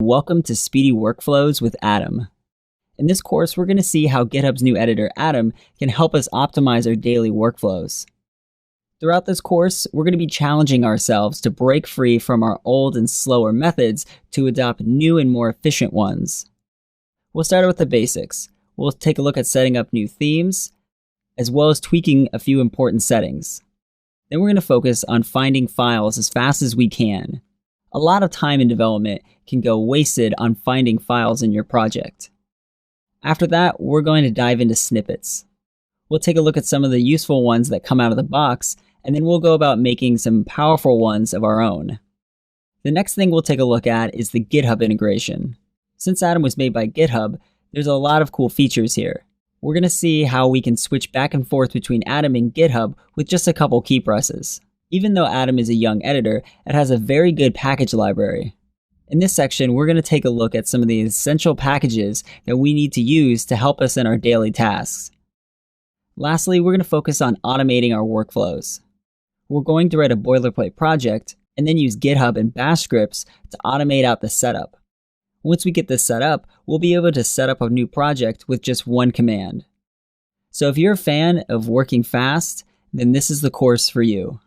welcome to Speedy Workflows with Atom. In this course, we're going to see how GitHub's new editor, Atom, can help us optimize our daily workflows. Throughout this course, we're going to be challenging ourselves to break free from our old and slower methods to adopt new and more efficient ones. We'll start with the basics. We'll take a look at setting up new themes, as well as tweaking a few important settings. Then we're going to focus on finding files as fast as we can. A lot of time in development can go wasted on finding files in your project. After that, we're going to dive into snippets. We'll take a look at some of the useful ones that come out of the box, and then we'll go about making some powerful ones of our own. The next thing we'll take a look at is the GitHub integration. Since Atom was made by GitHub, there's a lot of cool features here. We're going to see how we can switch back and forth between Atom and GitHub with just a couple key presses. Even though Atom is a young editor, it has a very good package library. In this section, we're going to take a look at some of the essential packages that we need to use to help us in our daily tasks. Lastly, we're going to focus on automating our workflows. We're going to write a boilerplate project and then use GitHub and Bash scripts to automate out the setup. Once we get this set up, we'll be able to set up a new project with just one command. So if you're a fan of working fast, then this is the course for you.